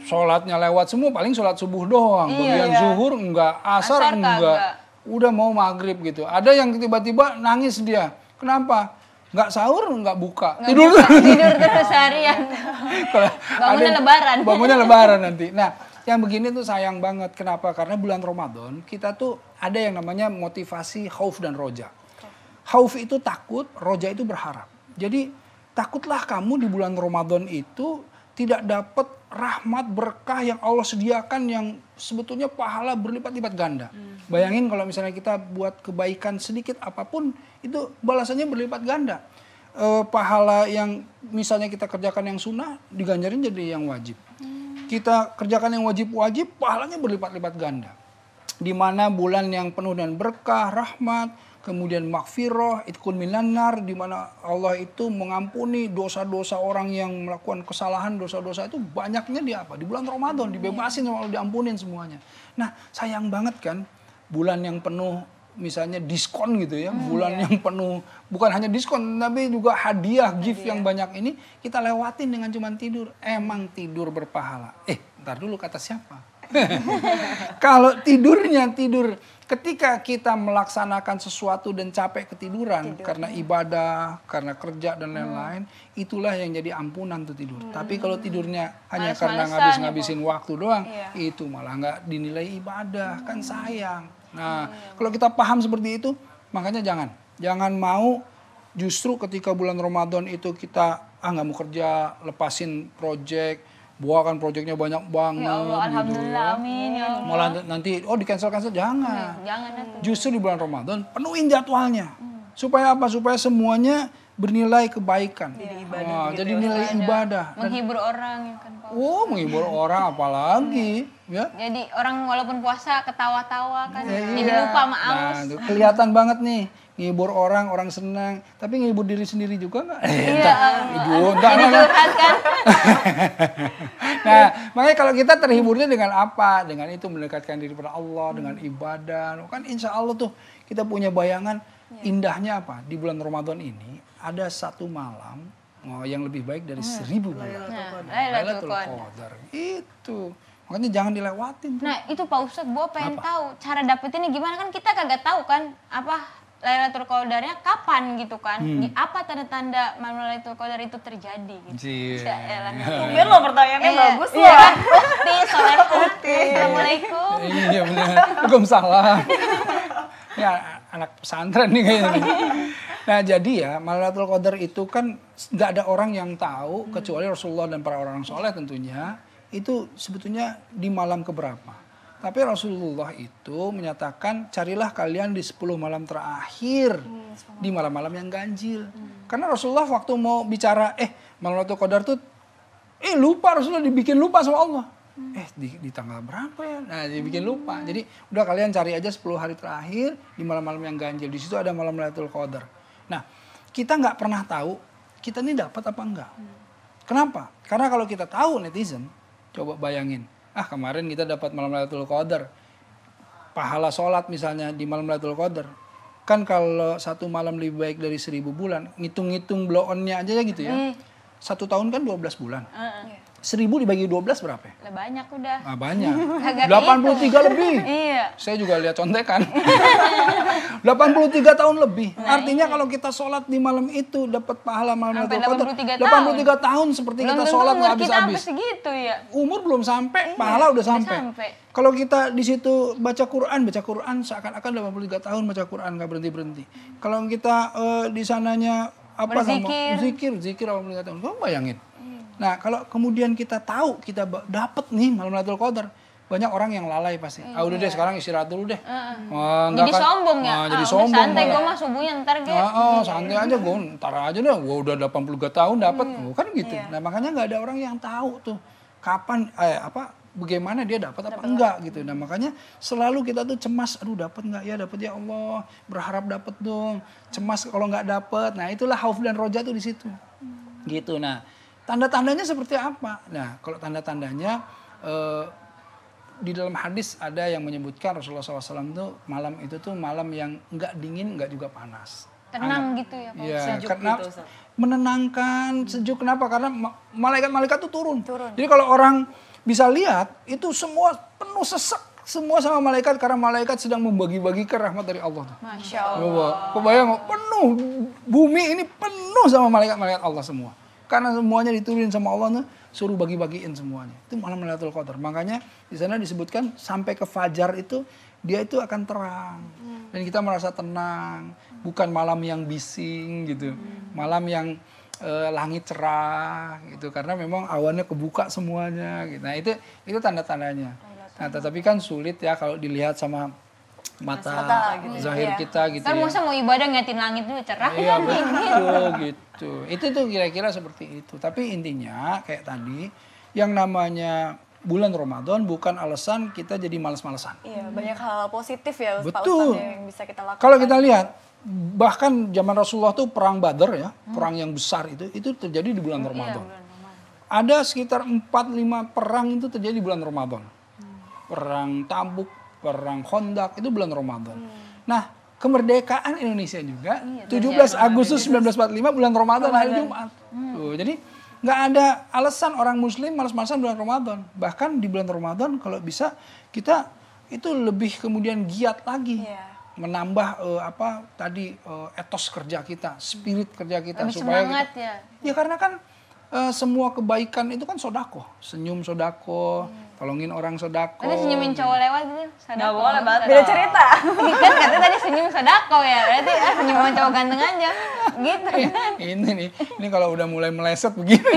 Sholatnya lewat semua, paling sholat subuh doang. Bagian zuhur enggak, asar enggak. Udah mau maghrib gitu. Ada yang tiba-tiba nangis dia. Kenapa? Nggak sahur, nggak buka. Tidur terus harian. Bangunnya lebaran nanti. Nah, yang begini tuh sayang banget. Kenapa? Karena bulan Ramadan kita tuh ada yang namanya motivasi khauf dan roja. Khauf itu takut, roja itu berharap. Jadi takutlah kamu di bulan Ramadan itu tidak dapat rahmat berkah yang Allah sediakan yang sebetulnya pahala berlipat-lipat ganda. Bayangin kalau misalnya kita buat kebaikan sedikit apapun itu balasannya berlipat ganda. Pahala yang misalnya kita kerjakan yang sunnah diganjarin jadi yang wajib. kita kerjakan yang wajib-wajib, pahalanya berlipat-lipat ganda. Di mana bulan yang penuh dengan berkah, rahmat, kemudian maghfirah, itkun minan nar, di mana Allah itu mengampuni dosa-dosa orang yang melakukan kesalahan, dosa-dosa itu banyaknya di apa? Di bulan Ramadan, dibebasin sama Allah, diampunin semuanya. Nah, sayang banget kan bulan yang penuh misalnya diskon gitu ya, bulan yang penuh bukan hanya diskon tapi juga hadiah, gift yang banyak ini kita lewatin dengan cuman tidur. Emang tidur berpahala? Ntar dulu kata siapa? Kalau tidurnya tidur ketika kita melaksanakan sesuatu dan capek ketiduran karena ibadah, karena kerja dan lain-lain, itulah yang jadi ampunan tuh tidur. Tapi kalau tidurnya hanya karena ngabis-ngabisin waktu doang, itu malah nggak dinilai ibadah, kan sayang. Nah, kalau kita paham seperti itu, makanya jangan mau justru ketika bulan Ramadan itu kita nggak mau kerja, lepasin project, buahkan proyeknya banyak banget. Ya Allah, alhamdulillah, gitu. amin ya Allah. Malah nanti di cancel jangan. Justru di bulan Ramadan penuhin jadwalnya. Supaya apa? Supaya semuanya bernilai kebaikan. Jadi nilai ibadah. Menghibur orang ya kan Pak. Menghibur orang apalagi ya. Jadi orang walaupun puasa ketawa-tawa kan. Jadi lupa sama aus. Nah, kelihatan banget nih. Ngibur orang senang, tapi ngibur diri sendiri juga nggak? Curhat kan? Nah, makanya kalau kita terhiburnya dengan apa? Dengan itu mendekatkan diri pada Allah, dengan ibadah. Kan insya Allah tuh kita punya bayangan indahnya apa? Di bulan Ramadan ini ada satu malam yang lebih baik dari 1000 bulan. Lailatul Qadar. Itu. Makanya jangan dilewatin. Nah, itu Pak Ustadz, gua pengen tahu cara dapetinnya gimana, kan kita kagak tahu kan apa Lailatul Qadarnya kapan gitu kan. Apa tanda-tanda malam Lailatul Qadar itu terjadi gitu. Biar lo pertanyaannya bagus loh. Iya kan? Ukti, soleh Assalamualaikum. Iya benar. Waalaikumsalam. Ya anak pesantren nih kayaknya. Nah jadi ya Lailatul Qadar itu kan nggak ada orang yang tahu kecuali Rasulullah dan para orang soleh tentunya. Itu sebetulnya di malam keberapa. Tapi Rasulullah itu menyatakan carilah kalian di 10 malam terakhir. Di malam-malam yang ganjil. Karena Rasulullah waktu mau bicara malam Lailatul Qadar tuh lupa, Rasulullah dibikin lupa sama Allah. Di tanggal berapa ya? Nah dibikin lupa. Jadi udah kalian cari aja 10 hari terakhir di malam-malam yang ganjil. Di situ ada malam Lailatul Qadar. Nah kita nggak pernah tahu kita ini dapat apa enggak. Kenapa? Karena kalau kita tahu netizen, coba bayangin. Kemarin kita dapat malam Lailatul Qadar. Pahala sholat misalnya di malam Lailatul Qadar. Kan kalau satu malam lebih baik dari 1000 bulan. Ngitung-ngitung blow-on-nya aja ya gitu ya. 1 tahun kan 12 bulan. 1000 dibagi 12 berapa ya? Banyak udah. Banyak. 83 lebih. Iya. Saya juga lihat contekan. 83 tahun lebih. Artinya kalau kita sholat di malam itu dapat pahala malam Lailatul Qadar. 83 tahun seperti kita sholat nggak habis-habis. Segitu ya. Umur belum sampai, pahala udah sampai. Kalau kita di situ baca Quran seakan-akan 83 tahun baca Quran nggak berhenti. Kalau kita di sananya zikir 83 tahun. Kamu bayangin. Nah, kalau kemudian kita tahu kita dapat nih malam Lailatul Qadar, banyak orang yang lalai pasti. Udah deh sekarang istirahat dulu deh. Jadi sombong ya. Jadi sombong. Santai gue mah subuhnya ntar santai aja gue ntar aja deh. Gue udah 83 tahun dapat. Kan gitu. Nah, makanya nggak ada orang yang tahu tuh kapan bagaimana dia dapat apa enggak gitu. Nah, makanya selalu kita tuh cemas, dapat enggak ya? Dapat ya Allah, berharap dapat dong. Cemas kalau nggak dapat. Nah, itulah khauf dan roja tuh di situ. Gitu. Nah, tanda-tandanya seperti apa? Nah, kalau tanda-tandanya di dalam hadis ada yang menyebutkan Rasulullah SAW itu malam itu tuh malam yang nggak dingin, nggak juga panas. Tenang gitu ya Pak. Ya, sejuk karena gitu, menenangkan, sejuk. Kenapa? Karena malaikat-malaikat tuh turun. Jadi kalau orang bisa lihat itu semua penuh sesak semua sama malaikat karena malaikat sedang membagi-bagikan rahmat dari Allah. Masya Allah. Kebayang penuh bumi ini penuh sama malaikat-malaikat Allah semua. Karena semuanya diturunin sama Allah tuh, suruh bagi-bagiin semuanya. Itu malam Lailatul Qadar. Makanya di sana disebutkan sampai ke fajar itu dia itu akan terang. Dan kita merasa tenang, bukan malam yang bising gitu. Malam yang langit cerah gitu karena memang awannya kebuka semuanya gitu. Nah, itu tanda-tandanya. Nah, tetapi kan sulit ya kalau dilihat sama mata zahir kita gitu kan ya. masa mau ibadah ngeliatin langit dulu cerah iya, betul gitu. Itu tuh kira-kira seperti itu. Tapi intinya kayak tadi yang namanya bulan Ramadan bukan alasan kita jadi malas-malasan. Iya, banyak hal positif ya Pak Betul. Ustadz yang bisa kita lakukan. Kalau kita lihat, bahkan zaman Rasulullah tuh perang Badar ya, perang yang besar itu terjadi di bulan Ramadan. Ada sekitar 4-5 perang itu terjadi di bulan Ramadan. Perang Tabuk, perang Khandaq itu bulan Ramadan. Nah, kemerdekaan Indonesia juga 17 Agustus 1945 bulan Ramadan hari Jumat. Tuh, jadi nggak ada alasan orang Muslim malas-malasan bulan Ramadan. Bahkan di bulan Ramadan kalau bisa kita itu lebih kemudian giat lagi. Menambah etos kerja kita, spirit kerja kita Lebih supaya semangat kita, ya. ya karena kan semua kebaikan itu kan sodako, senyum sodako, tolongin orang sodako. Nanti senyumin cowok lewat gitu, sodako. Nggak boleh banget. Beda cerita. Kan katanya tadi senyum sodako ya, berarti senyum sama cowok ganteng aja. Gitu. Ini kalau udah mulai meleset begini.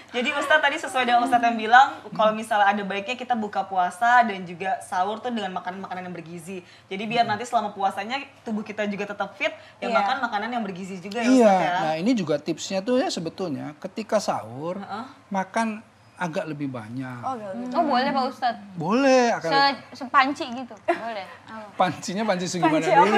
Jadi Ustadz tadi sesuai dengan Ustadz yang bilang, kalau misalnya ada baiknya kita buka puasa dan juga sahur tuh dengan makanan-makanan yang bergizi. Jadi biar nanti selama puasanya tubuh kita juga tetap fit, ya makan makanan yang bergizi juga ya Ustadz ya. Nah ini juga tipsnya tuh ya sebetulnya ketika sahur makan agak lebih banyak. Oh boleh Pak Ustadz? Boleh. Sepanci gitu, boleh. Pancinya panci segimana dulu.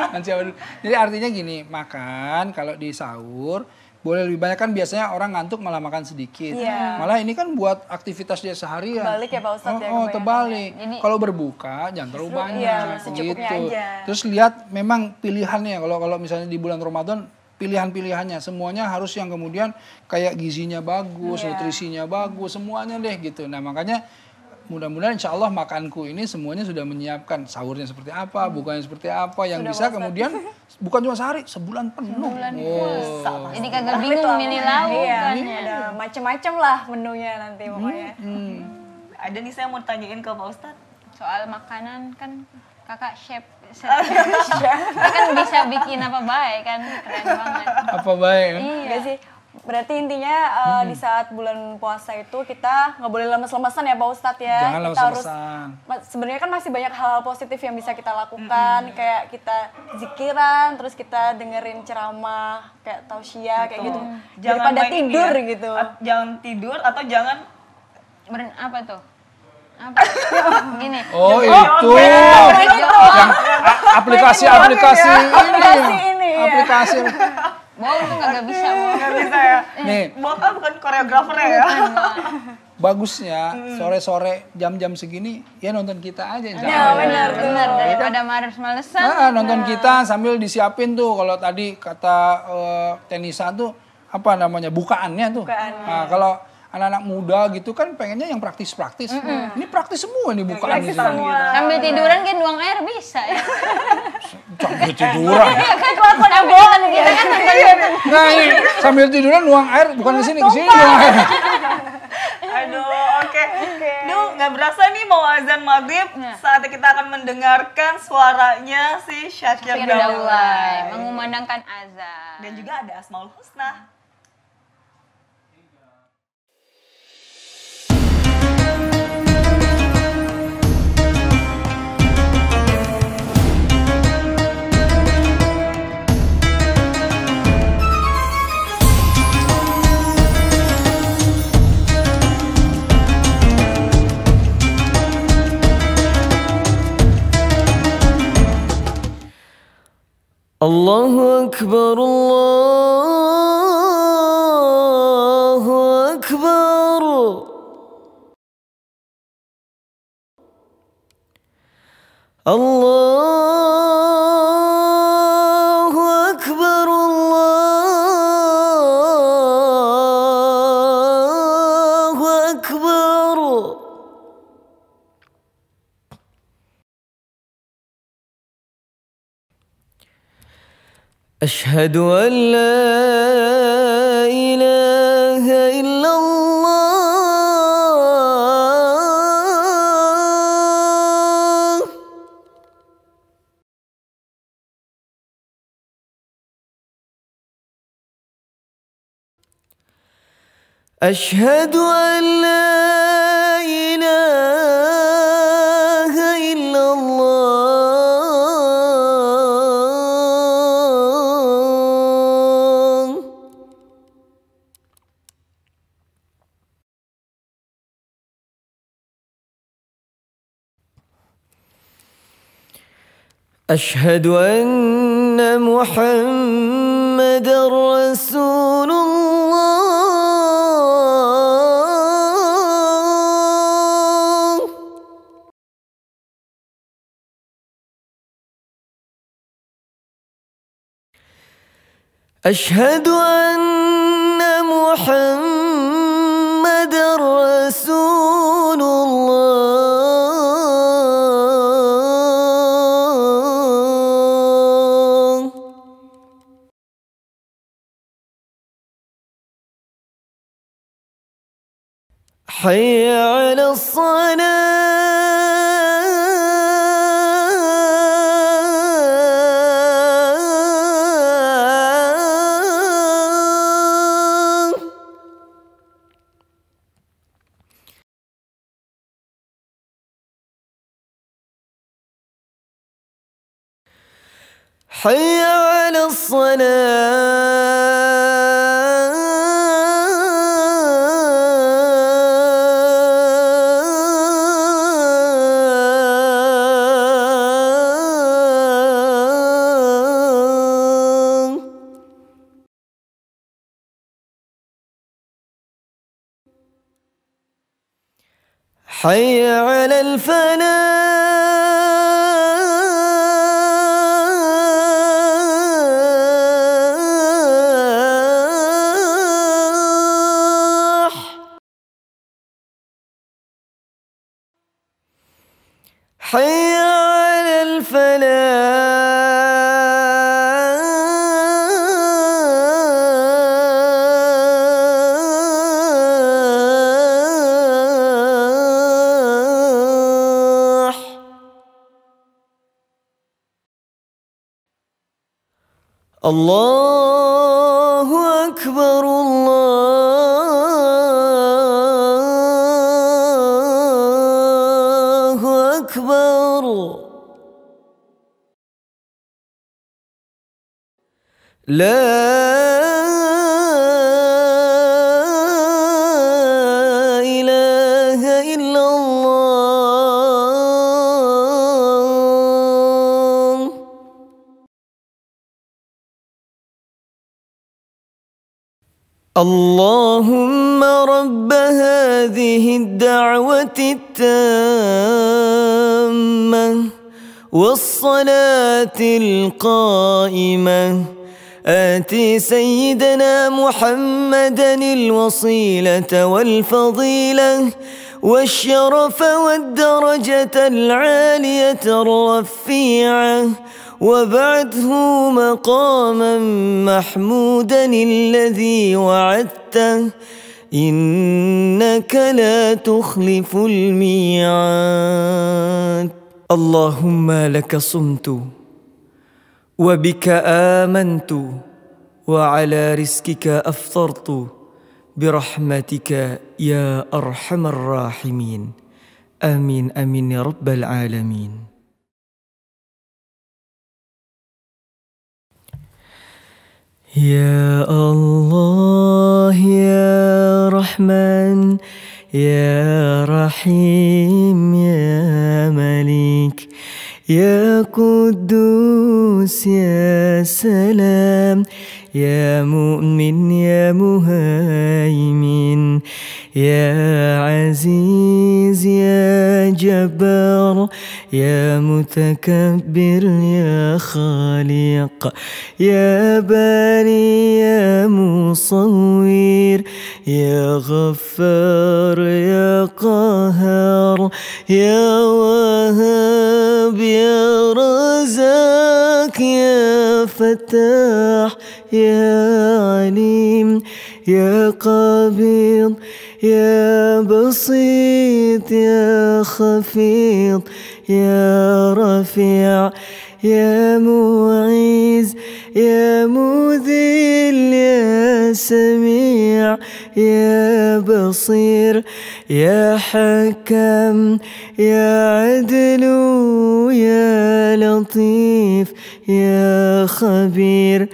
Panci apa dulu. Jadi artinya gini, makan kalau di sahur boleh lebih banyak, kan biasanya orang ngantuk malah makan sedikit. Malah ini kan buat aktivitas dia seharian. Terbalik ya Pak Ustadz ya. Terbalik. Jadi, kalau berbuka jangan terlalu banyak secukupnya gitu. aja. Terus lihat memang pilihannya, kalau misalnya di bulan Ramadan pilihan-pilihannya semuanya harus yang kemudian kayak gizinya bagus, nutrisinya bagus, semuanya deh gitu. Nah, makanya mudah-mudahan insya Allah makanku ini semuanya sudah menyiapkan sahurnya seperti apa, bukanya seperti apa, yang bisa kemudian bukan cuma sehari, sebulan penuh. Jadi kagak bingung milih lauk kan ya. Ada macam-macam lah menunya nanti pokoknya. Ada nih saya mau tanyain ke Pak Ustadz. Soal makanan kan kakak chef. Kan bisa bikin apa baik kan, keren banget. Apa baik? Iya sih. Berarti intinya di saat bulan puasa itu kita nggak boleh lemes-lemesan ya Pak Ustadz ya. Jangan kita harus lemes-lemesan. sebenarnya kan masih banyak hal positif yang bisa kita lakukan, kayak kita zikiran, terus kita dengerin ceramah kayak tausiah kayak gitu. Daripada main ini tidur ya. gitu. Jangan tidur atau jangan Apa tuh? Apa? Gini. Oh itu yang aplikasi-aplikasi ini ya. aplikasi. Wow, itu nggak bisa. nggak bisa ya. Nih, Bapak bukan koreografer ya. bagusnya sore-sore jam-jam segini ya nonton kita aja. Ya benar. Daripada males-malesan. Nonton kita sambil disiapin tuh, kalau tadi kata Tenisa tuh apa namanya, bukaannya tuh. Nah, kalau anak-anak muda gitu kan pengennya yang praktis-praktis. Ini praktis semua nih bukaannya. Sambil tiduran kan nuang air bisa ya. Sambil tiduran. Kan kelakuan aboan kita kan Nah ini sambil tiduran nuang air, bukan ke sini nuang air. Aduh, oke. Duh, nggak berasa nih mau azan maghrib. Saatnya kita akan mendengarkan suaranya si Syakir Daulay mengumandangkan azan. dan juga ada Asmaul Husna. الله أكبر الله أكبر الله أكبر الله أكبر أشهد أن لا إله إلا الله أشهد أن لا إله إلا الله أشهد أن محمد رسول الله. أشهد أن محمد رسول الله. حي على الصلاة. حي على الصلاة. حي على الفلاح. حي على الفلاح. الله أكبر الله أكبر. لا إله إلا الله. اللهم رب هذه الدعوة التامة والصلاة القائمة آت سيدنا محمدا الوصيلة والفضيلة والشرف والدرجة العالية الرفيعة وابعثه مقاما محمودا الذي وعدته إنك لا تخلف الميعاد. اللهم لك صمت وبك آمنت وعلى رزقك أفطرت برحمتك يا أرحم الراحمين. آمين آمين يا رب العالمين. يا الله يا رحمن يا رحيم يا ملك يا قدوس يا سلام يا مؤمن يا مهيمن يا عزيز يا جبار يا متكبر يا خالق يا باري يا مصور يا غفار يا قهار يا وهاب يا رزاق يا فتاح يا عليم يا قبيض يا بسيط يا خفيض يا رفيع يا معيز يا مذل يا سميع يا بصير يا حكم يا عدل يا لطيف يا خبير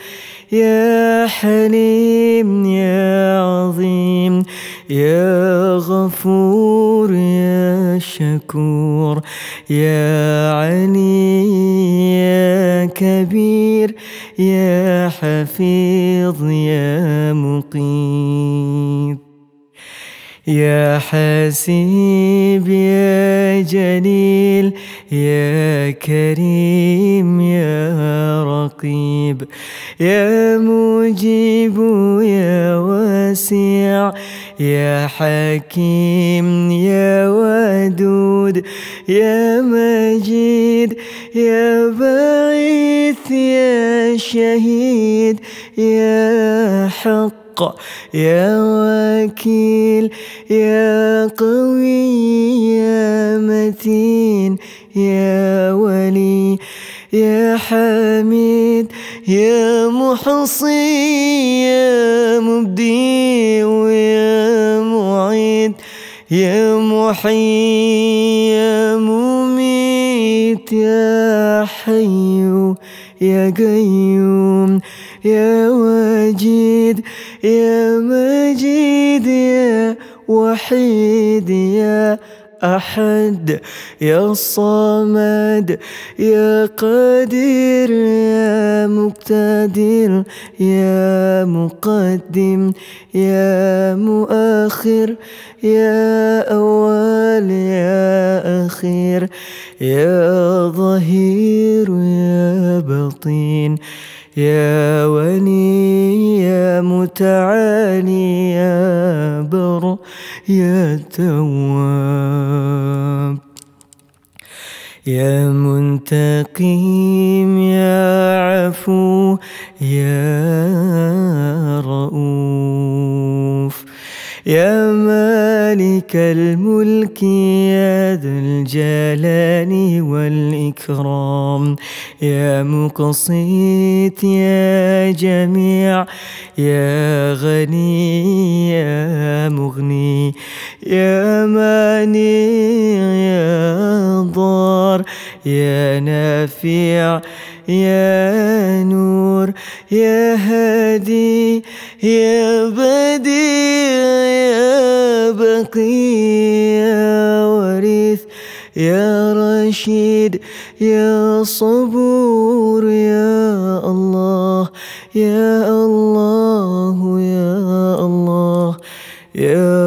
يا حليم يا عظيم يا غفور يا شكور يا علي يا كبير يا حفيظ يا مقيت يا حسيب يا جليل يا كريم يا رقيب يا مجيب يا واسع يا حكيم يا ودود يا مجيد يا باعث يا شهيد يا حق يا وكيل يا قوي يا متين يا ولي يا حميد يا محصي يا مبدي ويا معيد يا محيي يا مميت يا حي يا قيوم يا وجيد يا مجيد يا وحيد يا أحد يا صمد يا قادر يا مقتدر يا مقدم يا مؤخر يا أول يا أخير يا ظهير يا بطين يا ولي يا متعالي يا بر يا تواب يا منتقم يا عفو يا رؤوف يا مالك الملك يا ذا الجلال والإكرام يا مقسط يا جميع يا غني يا مغني يا مانع يا ضار يا نافع يا نور يا هادي يا بديع يا بقي يا ورث يا رشيد يا صبور يا الله يا الله يا الله يا